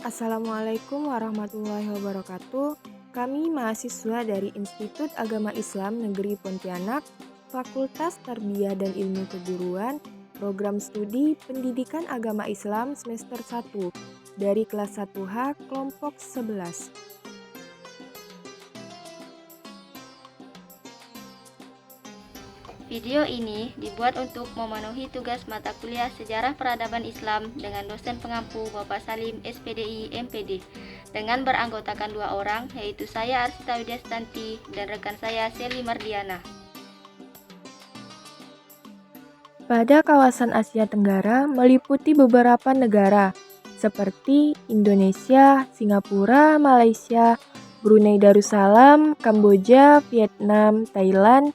Assalamualaikum warahmatullahi wabarakatuh. Kami mahasiswa dari Institut Agama Islam Negeri Pontianak, Fakultas Tarbiyah dan Ilmu Keguruan, Program Studi Pendidikan Agama Islam semester 1 dari kelas 1H kelompok 11. Video ini dibuat untuk memenuhi tugas mata kuliah Sejarah Peradaban Islam dengan dosen pengampu Bapak Salim SPDI MPD dengan beranggotakan 2 orang, yaitu saya Arsita Widyastanti dan rekan saya Seli Mardiana. Pada kawasan Asia Tenggara meliputi beberapa negara seperti Indonesia, Singapura, Malaysia, Brunei Darussalam, Kamboja, Vietnam, Thailand,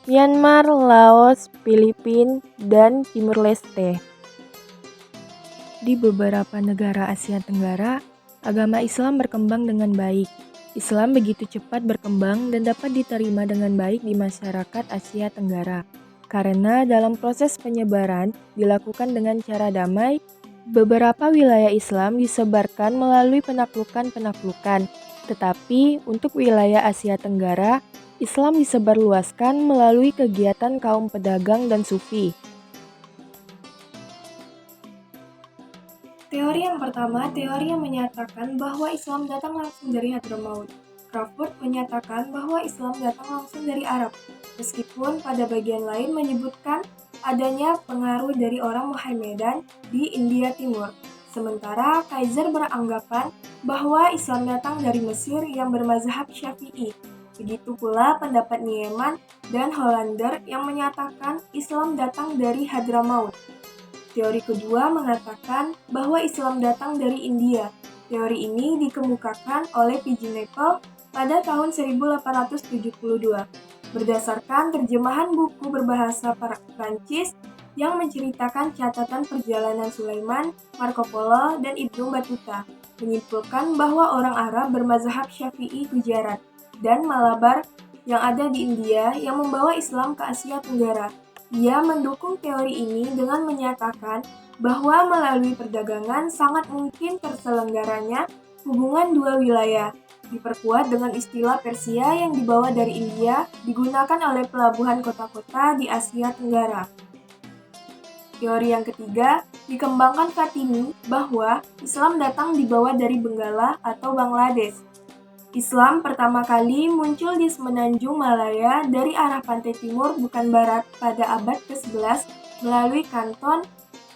Myanmar, Laos, Filipina, dan Timur Leste. Di beberapa negara Asia Tenggara, agama Islam berkembang dengan baik. Islam begitu cepat berkembang dan dapat diterima dengan baik di masyarakat Asia Tenggara. Karena dalam proses penyebaran dilakukan dengan cara damai, beberapa wilayah Islam disebarkan melalui penaklukan-penaklukan. Tetapi untuk wilayah Asia Tenggara, Islam disebarluaskan melalui kegiatan kaum pedagang dan sufi. Teori yang pertama, teori yang menyatakan bahwa Islam datang langsung dari Hadramaut. Crawford menyatakan bahwa Islam datang langsung dari Arab, meskipun pada bagian lain menyebutkan adanya pengaruh dari orang Mohammedan di India Timur. Sementara Kaiser beranggapan bahwa Islam datang dari Mesir yang bermazhab Syafi'i. Begitu pula pendapat Nieman dan Hollander yang menyatakan Islam datang dari Hadramaut. Teori kedua mengatakan bahwa Islam datang dari India. Teori ini dikemukakan oleh P.J. Nepal pada tahun 1872 berdasarkan terjemahan buku berbahasa Prancis yang menceritakan catatan perjalanan Sulaiman, Marco Polo, dan Ibnu Battuta, menyimpulkan bahwa orang Arab bermazhab Syafi'i Gujarat dan Malabar yang ada di India yang membawa Islam ke Asia Tenggara. Ia mendukung teori ini dengan menyatakan bahwa melalui perdagangan sangat mungkin terselenggaranya hubungan dua wilayah, diperkuat dengan istilah Persia yang dibawa dari India, digunakan oleh pelabuhan kota-kota di Asia Tenggara. Teori yang ketiga dikembangkan Fatimi bahwa Islam datang dibawa dari Benggala atau Bangladesh. Islam pertama kali muncul di semenanjung Malaya dari arah pantai timur bukan barat pada abad ke-11 melalui Kanton,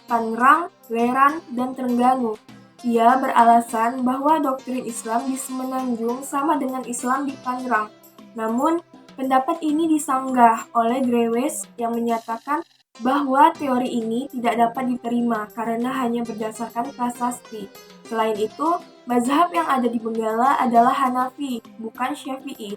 Tangerang, Leran, dan Terengganu. Ia beralasan bahwa doktrin Islam di semenanjung sama dengan Islam di Tangerang. Namun, pendapat ini disanggah oleh Grewes yang menyatakan bahwa teori ini tidak dapat diterima karena hanya berdasarkan prasasti. Selain itu, mazhab yang ada di Benggala adalah Hanafi, bukan Syafi'i.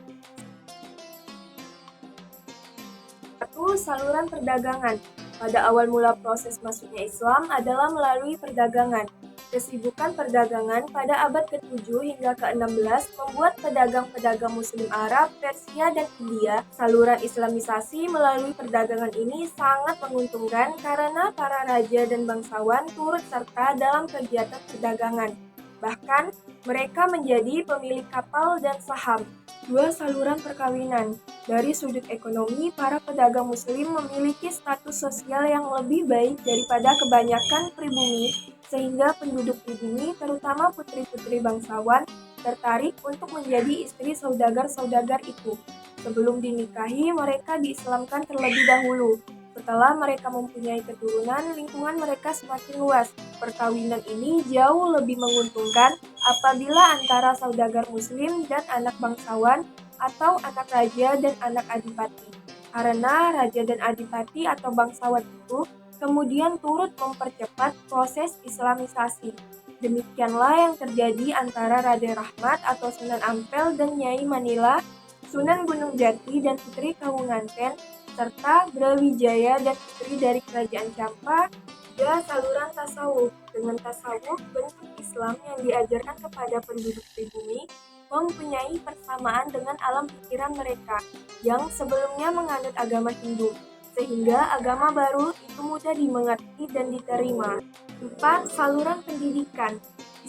Satu, saluran perdagangan. Pada awal mula proses masuknya Islam adalah melalui perdagangan. Kesibukan perdagangan pada abad ke-7 hingga ke-16 membuat pedagang-pedagang Muslim Arab, Persia, dan India, saluran Islamisasi melalui perdagangan ini sangat menguntungkan karena para raja dan bangsawan turut serta dalam kegiatan perdagangan. Bahkan, mereka menjadi pemilik kapal dan saham. 2. Saluran perkawinan. Dari sudut ekonomi, para pedagang muslim memiliki status sosial yang lebih baik daripada kebanyakan pribumi, sehingga penduduk pribumi, terutama putri-putri bangsawan, tertarik untuk menjadi istri saudagar-saudagar itu. Sebelum dinikahi, mereka diislamkan terlebih dahulu. Setelah mereka mempunyai keturunan, lingkungan mereka semakin luas. Perkawinan ini jauh lebih menguntungkan apabila antara saudagar muslim dan anak bangsawan atau anak raja dan anak adipati. Karena raja dan adipati atau bangsawan itu kemudian turut mempercepat proses Islamisasi. Demikianlah yang terjadi antara Raden Rahmat atau Sunan Ampel dan Nyai Manila, Sunan Gunung Jati dan Putri Kawunganten, serta Brawijaya dan putri dari Kerajaan Campa. Juga saluran tasawuf. Dengan tasawuf, bentuk Islam yang diajarkan kepada penduduk pribumi mempunyai persamaan dengan alam pikiran mereka yang sebelumnya menganut agama Hindu, sehingga agama baru itu mudah dimengerti dan diterima. 4. Saluran pendidikan.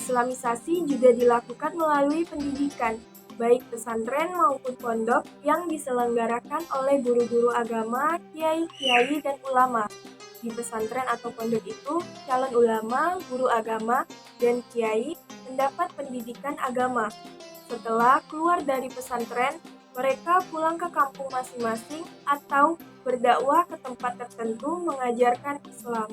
Islamisasi juga dilakukan melalui pendidikan, baik pesantren maupun pondok yang diselenggarakan oleh guru-guru agama, kiai-kiai, dan ulama. Di pesantren atau pondok itu, calon ulama, guru agama, dan kiai mendapat pendidikan agama. Setelah keluar dari pesantren, mereka pulang ke kampung masing-masing atau berdakwah ke tempat tertentu mengajarkan Islam.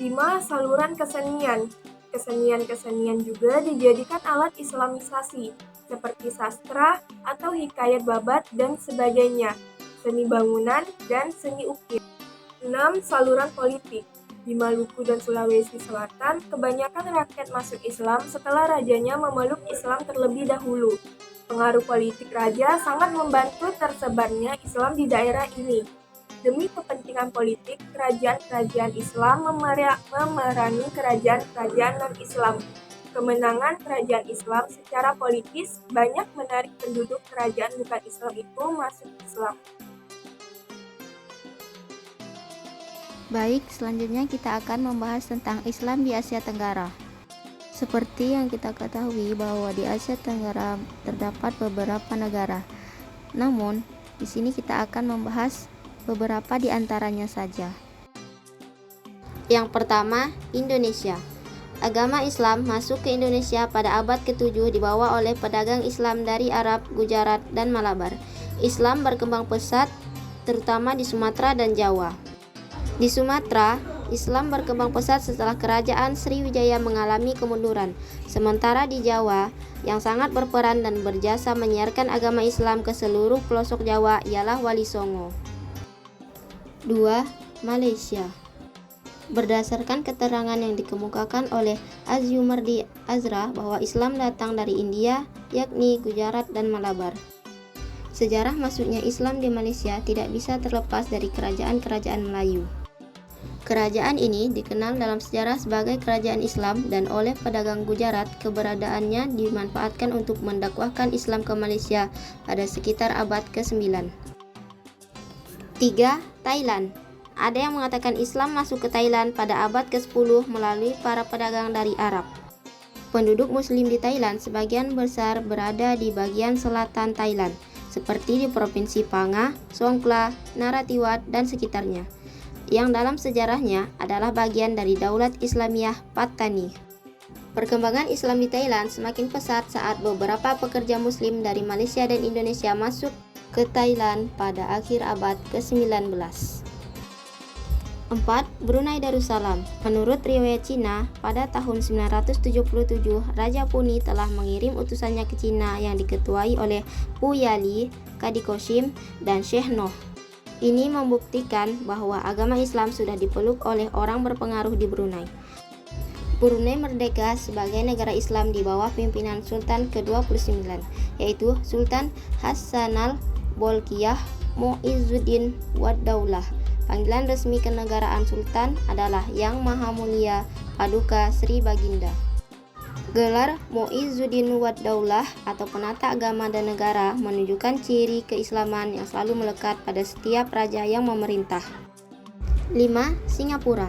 5. Saluran kesenian. Kesenian-kesenian juga dijadikan alat islamisasi, seperti sastra atau hikayat babat dan sebagainya, seni bangunan, dan seni ukir. 6. Saluran politik. Di Maluku dan Sulawesi Selatan, kebanyakan rakyat masuk Islam setelah rajanya memeluk Islam terlebih dahulu. Pengaruh politik raja sangat membantu tersebarnya Islam di daerah ini. Demi kepentingan politik, kerajaan-kerajaan Islam memerangi kerajaan-kerajaan non-Islam. Kemenangan kerajaan Islam secara politis banyak menarik penduduk kerajaan bukan Islam itu masuk Islam. Baik, selanjutnya kita akan membahas tentang Islam di Asia Tenggara. Seperti yang kita ketahui bahwa di Asia Tenggara terdapat beberapa negara. Namun, di sini kita akan membahas beberapa di antaranya saja. Yang pertama, Indonesia. Agama Islam masuk ke Indonesia pada abad ke-7 dibawa oleh pedagang Islam dari Arab, Gujarat, dan Malabar. Islam berkembang pesat terutama di Sumatera dan Jawa. Di Sumatera, Islam berkembang pesat setelah kerajaan Sriwijaya mengalami kemunduran. Sementara di Jawa, yang sangat berperan dan berjasa menyiarkan agama Islam ke seluruh pelosok Jawa ialah Wali Songo. 2. Malaysia. Berdasarkan keterangan yang dikemukakan oleh Azyumardi Azra bahwa Islam datang dari India, yakni Gujarat dan Malabar. Sejarah masuknya Islam di Malaysia tidak bisa terlepas dari kerajaan-kerajaan Melayu. Kerajaan ini dikenal dalam sejarah sebagai kerajaan Islam dan oleh pedagang Gujarat keberadaannya dimanfaatkan untuk mendakwahkan Islam ke Malaysia pada sekitar abad ke-9. 3. Thailand. Ada yang mengatakan Islam masuk ke Thailand pada abad ke-10 melalui para pedagang dari Arab. Penduduk Muslim di Thailand sebagian besar berada di bagian selatan Thailand, seperti di Provinsi Panga, Songkhla, Narathiwat, dan sekitarnya, yang dalam sejarahnya adalah bagian dari Daulat Islamiyah Pattani. Perkembangan Islam di Thailand semakin pesat saat beberapa pekerja Muslim dari Malaysia dan Indonesia masuk ke Thailand pada akhir abad ke-19. 4. Brunei Darussalam. Menurut riwayat Cina, pada tahun 977, Raja Puni telah mengirim utusannya ke Cina yang diketuai oleh Pu Yali, Kadi Kosim, dan Syekh Noh. Ini membuktikan bahwa agama Islam sudah dipeluk oleh orang berpengaruh di Brunei. Brunei merdeka sebagai negara Islam di bawah pimpinan Sultan ke-29, yaitu Sultan Hassanal Bolkiah Muizzuddin Wad-Daulah. Panggilan resmi kenegaraan Sultan adalah Yang Maha Mulia Paduka Sri Baginda. Gelar Muizzuddin Wad-Daulah atau penata agama dan negara menunjukkan ciri keislaman yang selalu melekat pada setiap raja yang memerintah. 5. Singapura.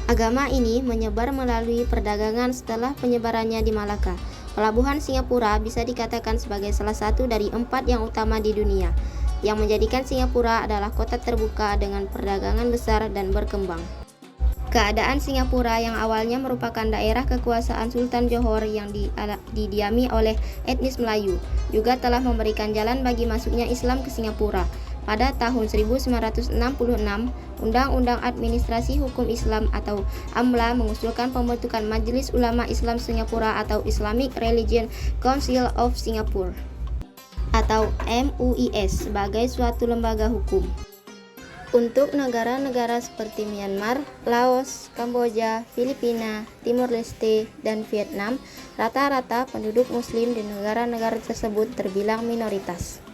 Agama ini menyebar melalui perdagangan setelah penyebarannya di Malaka. Pelabuhan Singapura bisa dikatakan sebagai salah satu dari 4 yang utama di dunia, yang menjadikan Singapura adalah kota terbuka dengan perdagangan besar dan berkembang. Keadaan Singapura yang awalnya merupakan daerah kekuasaan Sultan Johor yang didiami oleh etnis Melayu, juga telah memberikan jalan bagi masuknya Islam ke Singapura. Pada tahun 1966, Undang-Undang Administrasi Hukum Islam atau AMLA mengusulkan pembentukan Majelis Ulama Islam Singapura atau Islamic Religion Council of Singapore atau MUIS sebagai suatu lembaga hukum. Untuk negara-negara seperti Myanmar, Laos, Kamboja, Filipina, Timor Leste, dan Vietnam, rata-rata penduduk Muslim di negara-negara tersebut terbilang minoritas.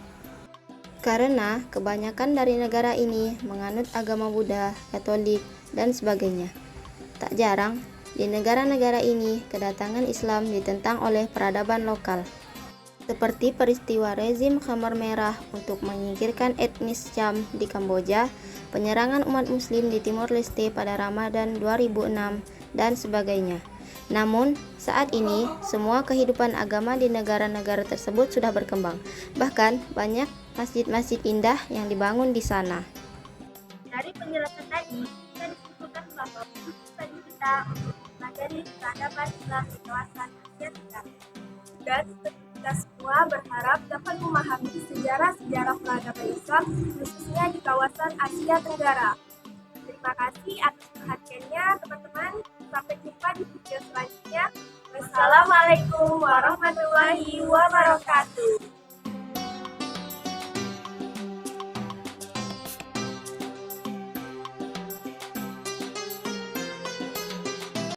Karena kebanyakan dari negara ini menganut agama Buddha, Katolik, dan sebagainya. Tak jarang, di negara-negara ini kedatangan Islam ditentang oleh peradaban lokal. Seperti peristiwa rezim Khmer Merah untuk menyingkirkan etnis Cham di Kamboja, penyerangan umat muslim di Timor Leste pada Ramadan 2006, dan sebagainya. Namun, saat ini semua kehidupan agama di negara-negara tersebut sudah berkembang. Bahkan, banyak masjid-masjid indah yang dibangun di sana. Dari penjelasan tadi, kita disimpulkan bahwa khusus bagi kita untuk mempelajari peradaban Islam di kawasan Asia Tenggara. Dan kita semua berharap dapat memahami sejarah-sejarah peradaban Islam khususnya di kawasan Asia Tenggara. Terima kasih atas perhatiannya teman-teman. Sampai jumpa di video selanjutnya. Wassalamualaikum warahmatullahi wabarakatuh.